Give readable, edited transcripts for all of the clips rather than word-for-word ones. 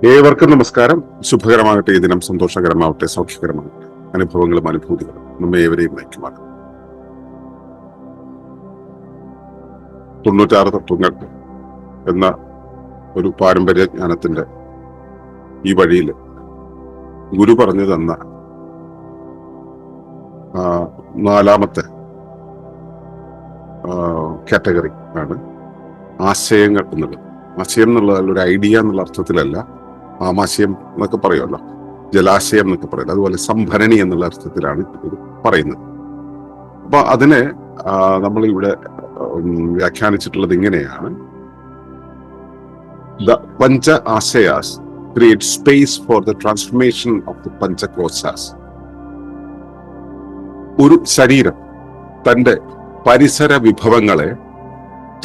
ഏവർക്കും നമസ്കാരം. ശുഭകരമാകട്ടെ ഈ ദിനം, സന്തോഷകരമാവട്ടെ, സൗഖ്യകരമാകട്ടെ. അനുഭവങ്ങളും അനുഭൂതികളും നമ്മെ ഏവരെയും നയിക്കുമാണ്. 96 തത്വങ്ങൾ എന്ന ഒരു പാരമ്പര്യ ജ്ഞാനത്തിന്റെ ഈ വഴിയിൽ ഗുരു പറഞ്ഞു തന്ന നാലാമത്തെ കാറ്റഗറി ആണ് ആശയങ്ങൾ എന്നുള്ളത്. ആശയം എന്നുള്ളത് ഒരു ഐഡിയ എന്നുള്ള അർത്ഥത്തിലല്ല. ആമാശയം എന്നൊക്കെ പറയുമല്ലോ, ജലാശയം എന്നൊക്കെ പറയുന്നത്, അതുപോലെ സംഭരണി എന്നുള്ള അർത്ഥത്തിലാണ് ഇത് പറയുന്നത്. അപ്പൊ അതിനെ നമ്മൾ ഇവിടെ വ്യാഖ്യാനിച്ചിട്ടുള്ളത് ഇങ്ങനെയാണ്: ദ പഞ്ച ആശയാസ് create space for the transformation of the പഞ്ചകോശാസ്. ഒരു ശരീരം തന്റെ പരിസര വിഭവങ്ങളെ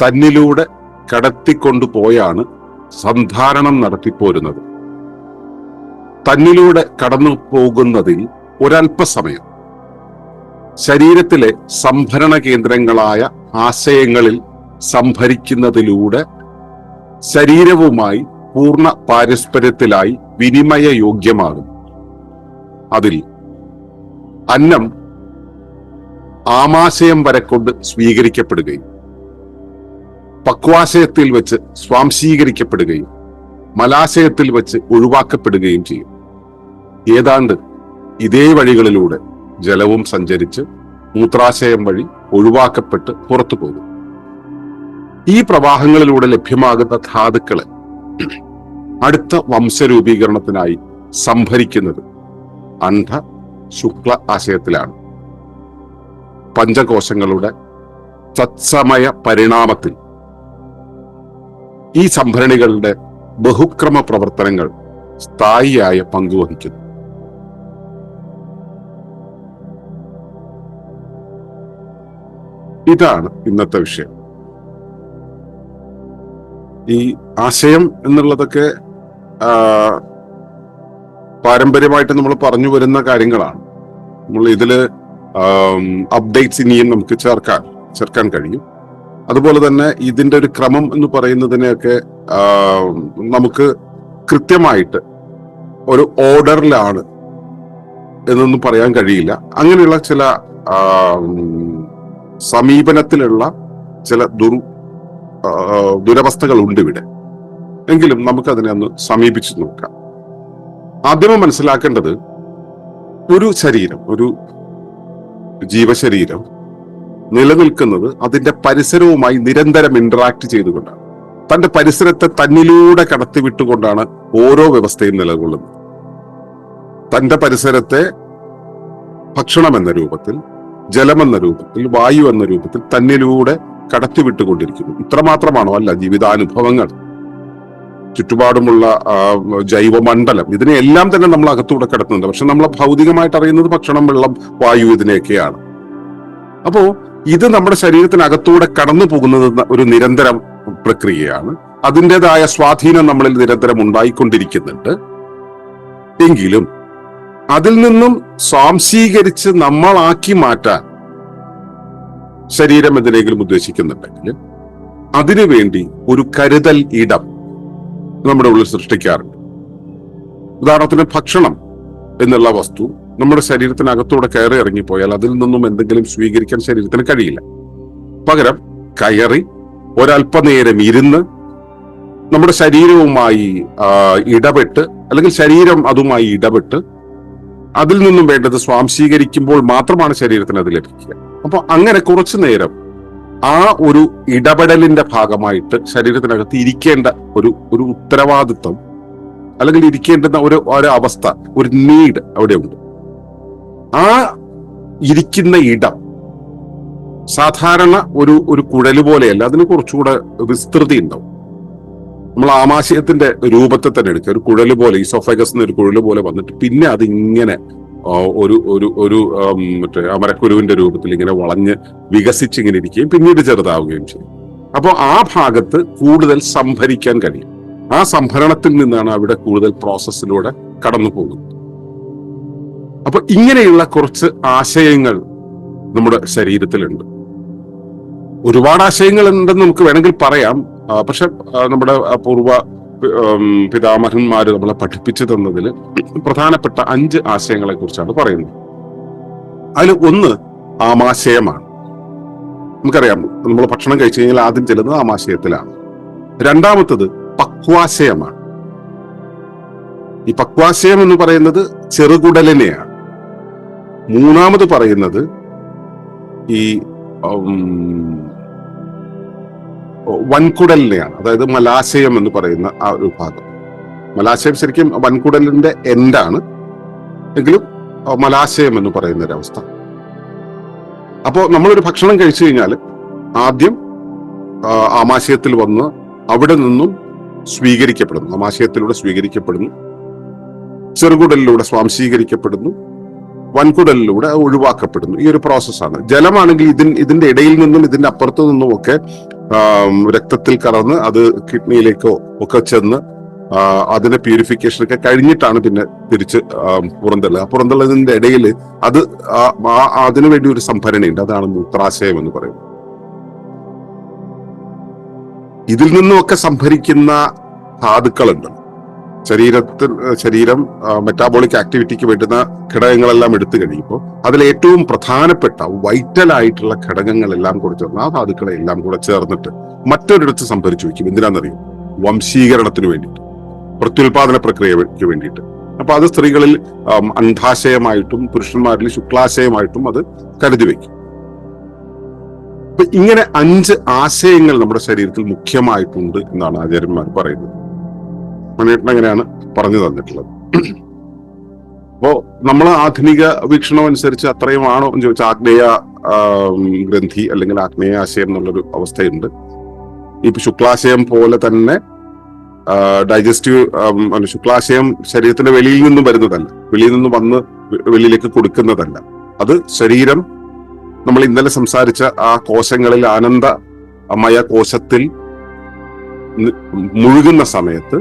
തന്നിലൂടെ കടത്തിക്കൊണ്ടുപോയാണ് സന്ധാരണം നടത്തിപ്പോരുന്നത്. തന്നിലൂടെ കടന്നു പോകുന്നതിൽ ഒരല്പസമയം ശരീരത്തിലെ സംഭരണ കേന്ദ്രങ്ങളായ ആശയങ്ങളിൽ സംഭരിക്കുന്നതിലൂടെ ശരീരവുമായി പൂർണ്ണ പാരസ്പര്യത്തിലായി വിനിമയ യോഗ്യമാകും. അതിൽ അന്നം ആമാശയം വരെ കൊണ്ട് സ്വീകരിക്കപ്പെടുകയും പക്വാശയത്തിൽ വെച്ച് സ്വാംശീകരിക്കപ്പെടുകയും മലാശയത്തിൽ വെച്ച് ഒഴിവാക്കപ്പെടുകയും ചെയ്യും. ഏതാണ്ട് ഇതേ വഴികളിലൂടെ ജലവും സഞ്ചരിച്ച് മൂത്രാശയം വഴി ഒഴിവാക്കപ്പെട്ട് പുറത്തു പോകും. ഈ പ്രവാഹങ്ങളിലൂടെ ലഭ്യമാകുന്ന ധാതുക്കളെ അടുത്ത വംശരൂപീകരണത്തിനായി സംഭരിക്കുന്നത് അന്ധ ശുക്ല ആശയത്തിലാണ്. പഞ്ചകോശങ്ങളുടെ തത്സമയ പരിണാമത്തിൽ ഈ സംഭരണികളുടെ ബഹുക്രമ പ്രവർത്തനങ്ങൾ സ്ഥായിയായ പങ്കുവഹിക്കുന്നു. ഇതാണ് ഇന്നത്തെ വിഷയം. ഈ ആശയം എന്നുള്ളതൊക്കെ പാരമ്പര്യമായിട്ട് നമ്മൾ പറഞ്ഞു വരുന്ന കാര്യങ്ങളാണ്. നമ്മൾ ഇതില് അപ്ഡേറ്റ്സ് ഇനിയും നമുക്ക് ചേർക്കാൻ കഴിയും. അതുപോലെ തന്നെ ഇതിന്റെ ഒരു ക്രമം എന്ന് പറയുന്നതിനെയൊക്കെ നമുക്ക് കൃത്യമായിട്ട് ഒരു ഓർഡറിലാണ് എന്നൊന്നും പറയാൻ കഴിയില്ല. അങ്ങനെയുള്ള ചില സമീപനത്തിലുള്ള ചില ദുരവസ്ഥകൾ ഉണ്ട് ഇവിടെ. എങ്കിലും നമുക്കതിനെ ഒന്ന് സമീപിച്ചു നോക്കാം. ആദ്യമേ മനസ്സിലാക്കേണ്ടത്, ഒരു ശരീരം, ഒരു ജീവശരീരം നിലനിൽക്കുന്നത് അതിന്റെ പരിസരവുമായി നിരന്തരം ഇന്ററാക്ട് ചെയ്തുകൊണ്ടാണ്. തന്റെ പരിസരത്തെ തന്നിലൂടെ കടത്തിവിട്ടുകൊണ്ടാണ് ഓരോ വ്യവസ്ഥയും നിലകൊള്ളുന്നത്. തന്റെ പരിസരത്തെ ഭക്ഷണം എന്ന രൂപത്തിൽ, ജലമെന്ന രൂപത്തിൽ, വായു എന്ന രൂപത്തിൽ തന്നിലൂടെ കടത്തിവിട്ടുകൊണ്ടിരിക്കുന്നു. ഇത്രമാത്രമാണോ? അല്ല. ജീവിതാനുഭവങ്ങൾ, ചുറ്റുപാടുമുള്ള ജൈവമണ്ഡലം, ഇതിനെയെല്ലാം തന്നെ നമ്മൾ അകത്തൂടെ കടത്തുന്നുണ്ട്. പക്ഷെ നമ്മൾ ഭൗതികമായിട്ട് അറിയുന്നത് ഭക്ഷണം, വെള്ളം, വായു ഇതിനെയൊക്കെയാണ്. അപ്പോ ഇത് നമ്മുടെ ശരീരത്തിനകത്തൂടെ കടന്നു പോകുന്നത് ഒരു നിരന്തരം പ്രക്രിയയാണ്. അതിൻ്റെതായ സ്വാധീനം നമ്മളിൽ നിരന്തരം ഉണ്ടായിക്കൊണ്ടിരിക്കുന്നുണ്ട്. എങ്കിലും അതിൽ നിന്നും സ്വാംശീകരിച്ച് നമ്മളാക്കി മാറ്റാൻ ശരീരം എന്തിനെങ്കിലും ഉദ്ദേശിക്കുന്നുണ്ടെങ്കിൽ അതിനുവേണ്ടി ഒരു കരുതൽ ഇടം നമ്മുടെ ഉള്ളിൽ സൃഷ്ടിക്കാറുണ്ട്. ഉദാഹരണത്തിന്, ഭക്ഷണം എന്നുള്ള വസ്തു നമ്മുടെ ശരീരത്തിനകത്തൂടെ കയറി ഇറങ്ങിപ്പോയാൽ അതിൽ നിന്നും എന്തെങ്കിലും സ്വീകരിക്കാൻ ശരീരത്തിന് കഴിയില്ല. പകരം കയറി ഒരല്പനേരം ഇരുന്ന് നമ്മുടെ ശരീരവുമായി ഇടപെട്ട്, അല്ലെങ്കിൽ ശരീരം അതുമായി ഇടപെട്ട് അതിൽ നിന്നും വേണ്ടത് സ്വാംശീകരിക്കുമ്പോൾ മാത്രമാണ് ശരീരത്തിന് അത് ലഭിക്കുക. അപ്പൊ അങ്ങനെ കുറച്ചു നേരം ആ ഒരു ഇടപെടലിന്റെ ഭാഗമായിട്ട് ശരീരത്തിനകത്ത് ഇരിക്കേണ്ട ഒരു ഉത്തരവാദിത്വം, അല്ലെങ്കിൽ ഇരിക്കേണ്ടുന്ന ഒരു അവസ്ഥ, ഒരു നീഡ് അവിടെ ഉണ്ട്. ആ ഇരിക്കുന്ന ഇടം സാധാരണ ഒരു കുഴല് പോലെയല്ല, അതിന് കുറച്ചുകൂടെ വിസ്തൃതി ഉണ്ടാവും. നമ്മൾ ആമാശയത്തിന്റെ രൂപത്തെ തന്നെ എടുക്കുക, ഒരു കുഴല് പോലെ, ഈസോഫഗസ് ഒരു കുഴല് പോലെ വന്നിട്ട് പിന്നെ അതിങ്ങനെ ഒരു മറ്റേ അമരക്കുരുവിന്റെ രൂപത്തിൽ ഇങ്ങനെ വളഞ്ഞ് വികസിച്ചിങ്ങനെ ഇരിക്കുകയും പിന്നീട് ചെറുതാവുകയും ചെയ്യും. അപ്പോൾ ആ ഭാഗത്ത് കൂടുതൽ സംഭരിക്കാൻ കഴിയും. ആ സംഭരണത്തിൽ നിന്നാണ് അവിടെ കൂടുതൽ പ്രോസസ്സിലൂടെ കടന്നു പോകുന്നത്. അപ്പൊ ഇങ്ങനെയുള്ള കുറച്ച് ആശയങ്ങൾ നമ്മുടെ ശരീരത്തിലുണ്ട്. ഒരുപാട് ആശയങ്ങൾ ഉണ്ടെന്ന് നമുക്ക് വേണമെങ്കിൽ പറയാം. പക്ഷെ നമ്മുടെ പൂർവ്വ പിതാമഹന്മാര് നമ്മളെ പഠിപ്പിച്ചു തന്നതിൽ പ്രധാനപ്പെട്ട 5 ആശയങ്ങളെ കുറിച്ചാണ് പറയുന്നത്. അതിൽ ഒന്ന് ആമാശയമാണ്. നമുക്കറിയാം, നമ്മൾ ഭക്ഷണം കഴിച്ചു കഴിഞ്ഞാൽ ആദ്യം ചെല്ലുന്നത് ആമാശയത്തിലാണ്. രണ്ടാമത്തത് പക്വാശയമാണ്. ഈ പക്വാശയം എന്ന് പറയുന്നത് ചെറുകുടലിനെയാണ്. മൂന്നാമത് പറയുന്നത് ഈ വൻകുടലിനെയാണ്, അതായത് മലാശയം എന്ന് പറയുന്ന ആ ഒരു ഭാഗം. മലാശയം ശരിക്കും വൻകുടലിന്റെ എൻഡാണ്, എങ്കിലും മലാശയം എന്ന് പറയുന്ന ഒരവസ്ഥ. അപ്പോൾ നമ്മളൊരു ഭക്ഷണം കഴിച്ചു കഴിഞ്ഞാൽ ആദ്യം ആമാശയത്തിൽ വന്ന് അവിടെ നിന്നും സ്വീകരിക്കപ്പെടുന്നു, ആമാശയത്തിലൂടെ സ്വീകരിക്കപ്പെടുന്നു, ചെറുകുടലിലൂടെ സ്വാംശീകരിക്കപ്പെടുന്നു, വൻകുടലിലൂടെ ഒഴിവാക്കപ്പെടുന്നു. ഈ ഒരു പ്രോസസ്സാണ്. ജലമാണെങ്കിൽ ഇതിന്റെ ഇടയിൽ നിന്നും ഇതിന്റെ അപ്പുറത്തു നിന്നും ഒക്കെ രക്തത്തിൽ കലർന്ന് അത് കിഡ്നിയിലേക്കോ ഒക്കെ ചെന്ന് അതിന്റെ പ്യൂരിഫിക്കേഷൻ ഒക്കെ കഴിഞ്ഞിട്ടാണ് പിന്നെ തിരിച്ച് പുറന്തള്ളുക. പുറന്തള്ളുന്നതിന്റെ ഇടയിൽ അത് അതിനു വേണ്ടി ഒരു സംഭരണി ഉണ്ട്, അതാണ് മൂത്രാശയം എന്ന് പറയുന്നത്. ഇതിൽ നിന്നുമൊക്കെ സംഭരിക്കുന്ന ധാതുക്കളുണ്ട്. ശരീരം മെറ്റാബോളിക് ആക്ടിവിറ്റിക്ക് വേണ്ടുന്ന ഘടകങ്ങളെല്ലാം എടുത്തു കഴിയുമ്പോൾ അതിൽ ഏറ്റവും പ്രധാനപ്പെട്ട വൈറ്റൽ ആയിട്ടുള്ള ഘടകങ്ങളെല്ലാം കൂടെ ചേർന്ന് ആ ധാതുക്കളെ എല്ലാം കൂടെ ചേർന്നിട്ട് മറ്റൊരിടത്ത് സംഭരിച്ചു വയ്ക്കും. എന്തിനാണെന്നറിയും? വംശീകരണത്തിന് വേണ്ടിയിട്ട്, പ്രത്യുൽപാദന പ്രക്രിയയ്ക്ക് വേണ്ടിയിട്ട്. അപ്പൊ അത് സ്ത്രീകളിൽ അണ്ഡാശയമായിട്ടും പുരുഷന്മാരിൽ ശുക്ലാശയമായിട്ടും അത് കരുതി വയ്ക്കും. അപ്പൊ ഇങ്ങനെ 5 ആശയങ്ങൾ നമ്മുടെ ശരീരത്തിൽ മുഖ്യമായിട്ടുണ്ട് എന്നാണ് ആചാര്യന്മാർ പറയുന്നത്. മണിയേട്ടൻ അങ്ങനെയാണ് പറഞ്ഞു തന്നിട്ടുള്ളത്. അപ്പോ നമ്മൾ ആധുനിക വീക്ഷണം അനുസരിച്ച് അത്രയും ആണോ എന്ന് ചോദിച്ചാൽ ആഗ്നേയ ഗ്രന്ഥി അല്ലെങ്കിൽ ആഗ്നേയാശയം എന്നുള്ളൊരു അവസ്ഥയുണ്ട്. ഇപ്പൊ ശുക്ലാശയം പോലെ തന്നെ ഡൈജസ്റ്റീവ് ശുക്ലാശയം ശരീരത്തിന്റെ വെളിയിൽ നിന്നും വരുന്നതല്ല, വെളിയിൽ നിന്ന് വന്ന് വെളിയിലേക്ക് കൊടുക്കുന്നതല്ല. അത് ശരീരം നമ്മൾ ഇന്നലെ സംസാരിച്ച ആ കോശങ്ങളിൽ ആനന്ദമയ കോശത്തിൽ മുഴുകുന്ന സമയത്ത്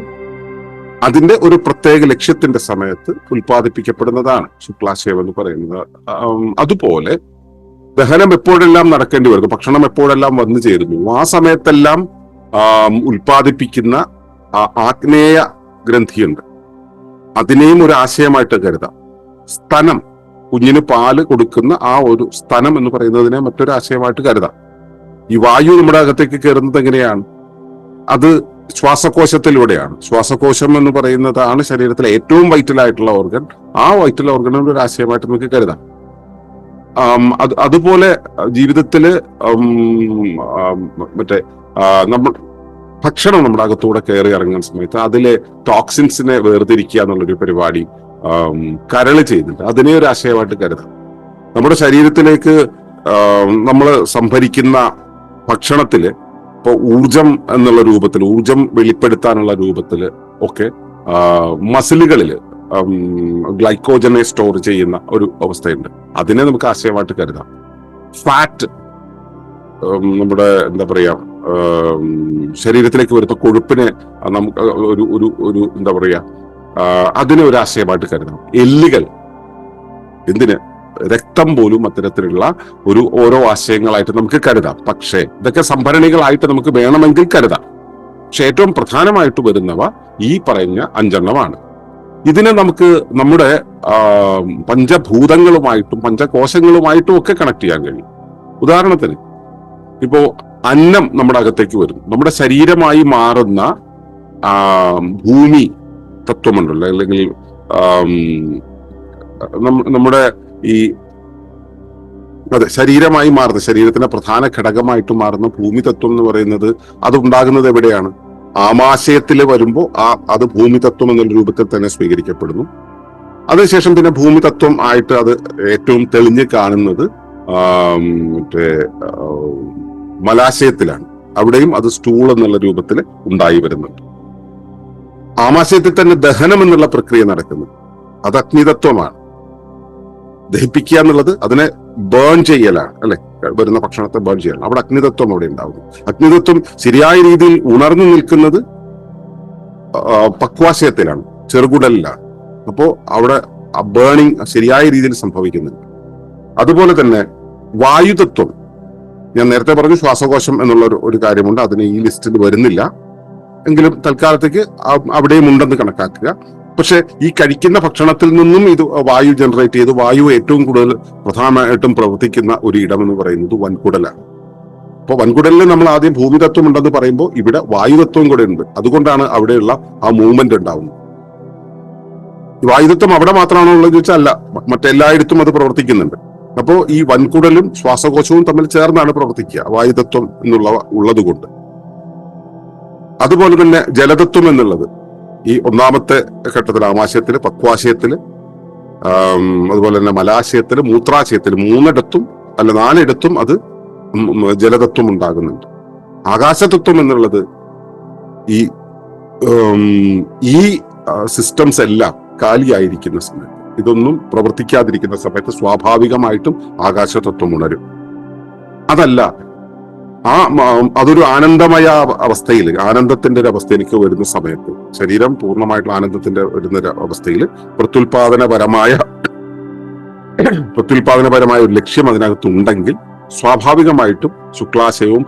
അതിന്റെ ഒരു പ്രത്യേക ലക്ഷ്യത്തിന്റെ സമയത്ത് ഉൽപ്പാദിപ്പിക്കപ്പെടുന്നതാണ് ശുക്ലാശയം എന്ന് പറയുന്നത്. അതുപോലെ ദഹനം എപ്പോഴെല്ലാം നടക്കേണ്ടി വരുന്നു, ഭക്ഷണം എപ്പോഴെല്ലാം വന്നു ചേരുന്നു, ആ സമയത്തെല്ലാം ഉൽപ്പാദിപ്പിക്കുന്ന ആഗ്നേയ ഗ്രന്ഥിയുണ്ട്. അതിനെയും ഒരു ആശയമായിട്ട് കരുതാം. സ്തനം, കുഞ്ഞിന് പാല് കൊടുക്കുന്ന ആ ഒരു സ്തനം എന്ന് പറയുന്നതിനെ മറ്റൊരു ആശയമായിട്ട് കരുതാം. ഈ വായു നമ്മുടെ അകത്തേക്ക് കയറുന്നത് എങ്ങനെയാണ്? അത് ശ്വാസകോശത്തിലൂടെയാണ്. ശ്വാസകോശം എന്ന് പറയുന്നതാണ് ശരീരത്തിലെ ഏറ്റവും വൈറ്റൽ ആയിട്ടുള്ള ഓർഗൻ. ആ വൈറ്റൽ ഓർഗൻ ഒരു ആശയമായിട്ട് നമുക്ക് കരുതാം. അതുപോലെ ജീവിതത്തില് നമ്മൾ ഭക്ഷണം നമ്മുടെ അകത്തൂടെ കയറി ഇറങ്ങുന്ന സമയത്ത് അതിലെ ടോക്സിൻസിനെ വേർതിരിക്കുക എന്നുള്ളൊരു പരിപാടി കരള് ചെയ്യുന്നുണ്ട്. അതിനെ ഒരു ആശയമായിട്ട് കരുതാം. നമ്മുടെ ശരീരത്തിലേക്ക് നമ്മൾ സംഭരിക്കുന്ന ഭക്ഷണത്തില് ഇപ്പൊ ഊർജം എന്നുള്ള രൂപത്തിൽ, ഊർജം വെളിപ്പെടുത്താനുള്ള രൂപത്തിൽ ഒക്കെ മസിലുകളിൽ ഗ്ലൈക്കോജനെ സ്റ്റോർ ചെയ്യുന്ന ഒരു അവസ്ഥയുണ്ട്. അതിനെ നമുക്ക് ആശയമായിട്ട് കരുതാം. ഫാറ്റ്, നമ്മുടെ എന്താ പറയാ, ശരീരത്തിലേക്ക് വരുന്ന കൊഴുപ്പിനെ നമുക്ക് ഒരു എന്താ പറയാ, അതിനെ ഒരു ആശയമായിട്ട് കരുതാം. എല്ലുകൾ, എന്തിന്, രക്തം പോലും അത്തരത്തിലുള്ള ഓരോ ആശയങ്ങളായിട്ട് നമുക്ക് കരുതാം. പക്ഷേ ഇതൊക്കെ സംഭരണികളായിട്ട് നമുക്ക് വേണമെങ്കിൽ കരുതാം. പക്ഷെ ഏറ്റവും പ്രധാനമായിട്ട് വരുന്നവ ഈ പറഞ്ഞ 5 ഇതിനെ നമുക്ക് നമ്മുടെ പഞ്ചഭൂതങ്ങളുമായിട്ടും പഞ്ചകോശങ്ങളുമായിട്ടും ഒക്കെ കണക്ട് ചെയ്യാൻ കഴിയും. ഉദാഹരണത്തിന് ഇപ്പോ അന്നം നമ്മുടെ അകത്തേക്ക് വരും. നമ്മുടെ ശരീരമായി മാറുന്ന ഭൂമി തത്വമുണ്ടല്ലോ, അല്ലെങ്കിൽ നമ്മുടെ ഈ ശരീരമായി മാറുന്ന, ശരീരത്തിന്റെ പ്രധാന ഘടകമായിട്ട് മാറുന്ന ഭൂമി തത്വം എന്ന് പറയുന്നത് അത് ഉണ്ടാകുന്നത് എവിടെയാണ്? ആമാശയത്തിൽ വരുമ്പോൾ അത് ഭൂമി തത്വം എന്നുള്ള രൂപത്തിൽ തന്നെ സ്വീകരിക്കപ്പെടുന്നു. അതിനുശേഷം പിന്നെ ഭൂമി തത്വം ആയിട്ട് അത് ഏറ്റവും തെളിഞ്ഞ് കാണുന്നത് മലാശയത്തിലാണ്. അവിടെയും അത് സ്റ്റൂൾ എന്നുള്ള രൂപത്തിൽ ഉണ്ടായി വരുന്നുണ്ട്. ആമാശയത്തിൽ തന്നെ ദഹനം എന്നുള്ള പ്രക്രിയ നടക്കുന്നു. അത് അഗ്നിതത്വമാണ്. ദഹിപ്പിക്കുക എന്നുള്ളത് അതിനെ ബേൺ ചെയ്യലാണ്, അല്ലെ? വരുന്ന ഭക്ഷണത്തെ ബേൺ ചെയ്യലാണ്. അവിടെ അഗ്നിതത്വം അവിടെ ഉണ്ടാവുന്നു. അഗ്നിതത്വം ശരിയായ രീതിയിൽ ഉണർന്നു നിൽക്കുന്നത് പക്വാശയത്തിലാണ്, ചെറുകുടലിലാണ്. അപ്പോ അവിടെ ബേണിംഗ് ശരിയായ രീതിയിൽ സംഭവിക്കുന്നുണ്ട്. അതുപോലെ തന്നെ വായുതത്വം, ഞാൻ നേരത്തെ പറഞ്ഞു ശ്വാസകോശം എന്നുള്ള ഒരു കാര്യമുണ്ട്, അതിന് ഈ ലിസ്റ്റിൽ വരുന്നില്ല. എങ്കിലും തൽക്കാലത്തേക്ക് അവിടെയും ഉണ്ടെന്ന് കണക്കാക്കുക. പക്ഷെ ഈ കഴിക്കുന്ന ഭക്ഷണത്തിൽ നിന്നും ഇത് വായു ജനറേറ്റ് ചെയ്ത് വായു ഏറ്റവും കൂടുതൽ പ്രധാനമായിട്ടും പ്രവർത്തിക്കുന്ന ഒരു ഇടം എന്ന് പറയുന്നത് വൻകുടലാണ്. അപ്പൊ വൻകുടലിൽ നമ്മൾ ആദ്യം ഭൂമിതത്വം ഉണ്ടെന്ന് പറയുമ്പോൾ ഇവിടെ വായുതത്വം കൂടെ ഉണ്ട്. അതുകൊണ്ടാണ് അവിടെയുള്ള ആ മൂവ്മെന്റ് ഉണ്ടാവുന്നത്. വായുതത്വം അവിടെ മാത്രമാണോ ഉള്ളത് ചോദിച്ചാൽ അല്ല, മറ്റെല്ലായിടത്തും അത് പ്രവർത്തിക്കുന്നുണ്ട്. അപ്പോ ഈ വൻകുടലും ശ്വാസകോശവും തമ്മിൽ ചേർന്നാണ് പ്രവർത്തിക്കുക വായുതത്വം ഉള്ളത് കൊണ്ട്. അതുപോലെ തന്നെ ജലതത്വം എന്നുള്ളത് ഈ ഒന്നാമത്തെ ഘട്ടത്തിൽ ആമാശയത്തില്, പക്വാശയത്തില്, അതുപോലെ തന്നെ മലാശയത്തില്, മൂത്രാശയത്തില് 4 അത് ജലതത്വം ഉണ്ടാകുന്നുണ്ട്. ആകാശതത്വം എന്നുള്ളത് ഈ സിസ്റ്റംസ് എല്ലാം കാലിയായിരിക്കുന്ന സമയത്ത്, ഇതൊന്നും പ്രവർത്തിക്കാതിരിക്കുന്ന സമയത്ത് സ്വാഭാവികമായിട്ടും ആകാശതത്വം ഉണരും. അതല്ല, അതൊരു ആനന്ദമയ അവസ്ഥയിൽ, ആനന്ദത്തിന്റെ ഒരു അവസ്ഥയിലേക്ക് വരുന്ന സമയത്ത്, ശരീരം പൂർണ്ണമായിട്ടുള്ള ആനന്ദത്തിന്റെ വരുന്ന അവസ്ഥയിൽ പ്രത്യുൽപാദനപരമായ ഒരു ലക്ഷ്യം അതിനകത്തുണ്ടെങ്കിൽ സ്വാഭാവികമായിട്ടും ശുക്ലാശയവും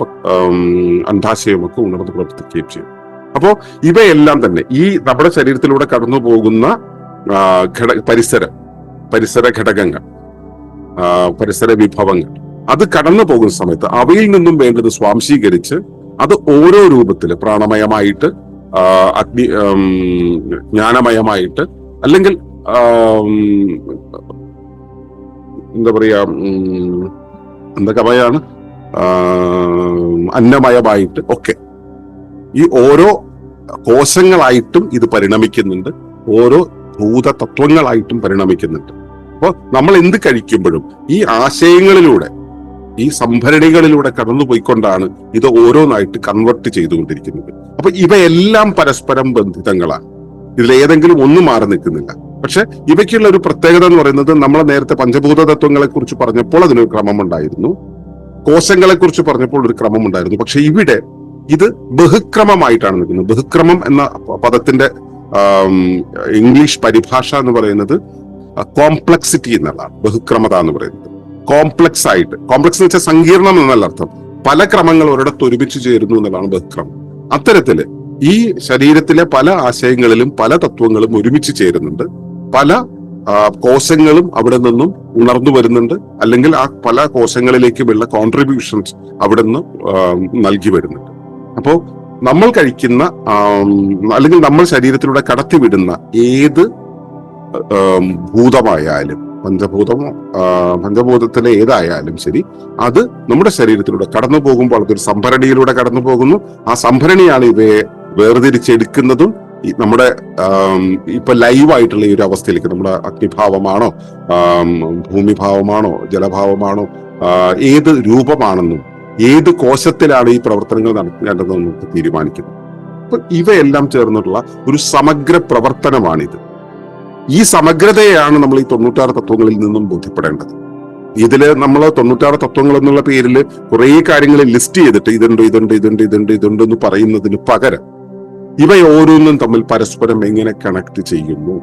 അണ്ഡാശയവും ഒക്കെ ഉണർന്ന് പ്രവർത്തിക്കുകയും ചെയ്യും. അപ്പോ ഇവയെല്ലാം തന്നെ ഈ നമ്മുടെ ശരീരത്തിലൂടെ കടന്നു പോകുന്ന പരിസര ഘടകങ്ങൾ, പരിസര വിഭവങ്ങൾ, അത് കടന്നു പോകുന്ന സമയത്ത് അവയിൽ നിന്നും വേണ്ടത് സ്വാംശീകരിച്ച് അത് ഓരോ രൂപത്തില് പ്രാണമയമായിട്ട്, ജ്ഞാനമയമായിട്ട്, അല്ലെങ്കിൽ എന്താ പറയാ, എന്തൊക്കെയാണ് അന്നമയമായിട്ട് ഒക്കെ ഈ ഓരോ കോശങ്ങളായിട്ടും ഇത് പരിണമിക്കുന്നുണ്ട്, ഓരോ ഭൂതതത്വങ്ങളായിട്ടും പരിണമിക്കുന്നുണ്ട്. അപ്പോൾ നമ്മൾ എന്ത് കഴിക്കുമ്പോഴും ഈ ആശയങ്ങളിലൂടെ, ഈ സംഭരണികളിലൂടെ കടന്നുപോയിക്കൊണ്ടാണ് ഇത് ഓരോന്നായിട്ട് കൺവെർട്ട് ചെയ്തുകൊണ്ടിരിക്കുന്നത്. അപ്പൊ ഇവയെല്ലാം പരസ്പരം ബന്ധിതങ്ങളാണ്, ഇതിലേതെങ്കിലും ഒന്നും മാറി നിൽക്കുന്നില്ല. പക്ഷെ ഇവയ്ക്കുള്ള ഒരു പ്രത്യേകത എന്ന് പറയുന്നത്, നമ്മൾ നേരത്തെ പഞ്ചഭൂത തത്വങ്ങളെ കുറിച്ച് പറഞ്ഞപ്പോൾ അതിനൊരു ക്രമമുണ്ടായിരുന്നു, കോശങ്ങളെ കുറിച്ച് പറഞ്ഞപ്പോൾ ഒരു ക്രമമുണ്ടായിരുന്നു. പക്ഷെ ഇവിടെ ഇത് ബഹുക്രമമായിട്ടാണ് നിൽക്കുന്നത്. ബഹുക്രമം എന്ന പദത്തിന്റെ ഇംഗ്ലീഷ് പരിഭാഷ എന്ന് പറയുന്നത് കോംപ്ലക്സിറ്റി എന്നുള്ളതാണ്. ബഹുക്രമത എന്ന് പറയുന്നത് കോംപ്ലക്സ് ആയിട്ട്, കോംപ്ലക്സ് എന്ന് വെച്ചാൽ സങ്കീർണം എന്നല്ല അർത്ഥം, പല ക്രമങ്ങൾ ഒരിടത്ത് ഒരുമിച്ച് ചേരുന്നു എന്നുള്ളതാണ് ബഹുക്രമം. അത്തരത്തില് ഈ ശരീരത്തിലെ പല ആശയങ്ങളിലും പല തത്വങ്ങളും ഒരുമിച്ച് ചേരുന്നുണ്ട്, പല കോശങ്ങളും അവിടെ നിന്നും ഉണർന്നു വരുന്നുണ്ട്, അല്ലെങ്കിൽ ആ പല കോശങ്ങളിലേക്കുമുള്ള കോൺട്രിബ്യൂഷൻസ് അവിടെ നിന്ന് നൽകി വരുന്നുണ്ട്. അപ്പോ നമ്മൾ കഴിക്കുന്ന അല്ലെങ്കിൽ നമ്മൾ ശരീരത്തിലൂടെ കടത്തിവിടുന്ന ഏത് ഭൂതമായാലും, പഞ്ചഭൂതത്തിലെ ഏതായാലും ശരി, അത് നമ്മുടെ ശരീരത്തിലൂടെ കടന്നു പോകുമ്പോൾ അതൊരു സംഭരണിയിലൂടെ കടന്നു പോകുന്നു. ആ സംഭരണിയാണ് ഇവയെ വേർതിരിച്ചെടുക്കുന്നതും നമ്മുടെ ഇപ്പൊ ലൈവായിട്ടുള്ള ഈ ഒരു അവസ്ഥയിലേക്ക്, നമ്മുടെ അഗ്നിഭാവമാണോ, ഭൂമിഭാവമാണോ, ജലഭാവമാണോ, ഏത് രൂപമാണെന്നും ഏത് കോശത്തിലാണ് ഈ പ്രവർത്തനങ്ങൾ നടത്തേണ്ടതെന്നും നമുക്ക് തീരുമാനിക്കുന്നു. അപ്പൊ ഇവയെല്ലാം ചേർന്നിട്ടുള്ള ഒരു സമഗ്ര പ്രവർത്തനമാണിത്. ഈ സമഗ്രതയാണ് നമ്മൾ ഈ 96 തത്വങ്ങളിൽ നിന്നും ബോധ്യപ്പെടേണ്ടത്. ഇതില് നമ്മൾ 96 തത്വങ്ങൾ എന്നുള്ള പേരിൽ കുറെ കാര്യങ്ങൾ ലിസ്റ്റ് ചെയ്തിട്ട് ഇതുണ്ട് എന്ന് പറയുന്നതിന് പകരം ഇവ ഓരോന്നും തമ്മിൽ പരസ്പരം എങ്ങനെ കണക്ട് ചെയ്യുന്നു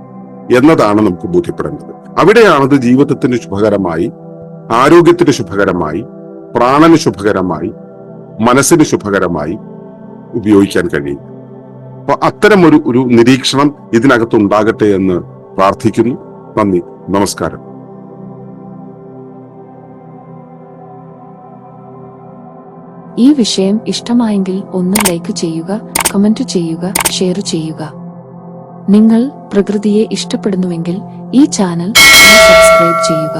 എന്നതാണ് നമുക്ക് ബോധ്യപ്പെടേണ്ടത്. അവിടെയാണത് ജീവിതത്തിന് ശുഭകരമായി, ആരോഗ്യത്തിന് ശുഭകരമായി, പ്രാണന് ശുഭകരമായി, മനസ്സിന് ശുഭകരമായി ഉപയോഗിക്കാൻ കഴിയും. അപ്പൊ അത്തരം ഒരു നിരീക്ഷണം ഇതിനകത്ത് ഉണ്ടാകട്ടെ എന്ന് പ്രാർത്ഥിക്കുന്നു. നന്ദി, നമസ്കാരം. ഈ വിഷയം ഇഷ്ടമായെങ്കിൽ ഒന്ന് ലൈക്ക് ചെയ്യുക, കമന്റ് ചെയ്യുക, ഷെയർ ചെയ്യുക. നിങ്ങൾ പ്രകൃതിയെ ഇഷ്ടപ്പെടുന്നുവെങ്കിൽ ഈ ചാനൽ സബ്സ്ക്രൈബ് ചെയ്യുക.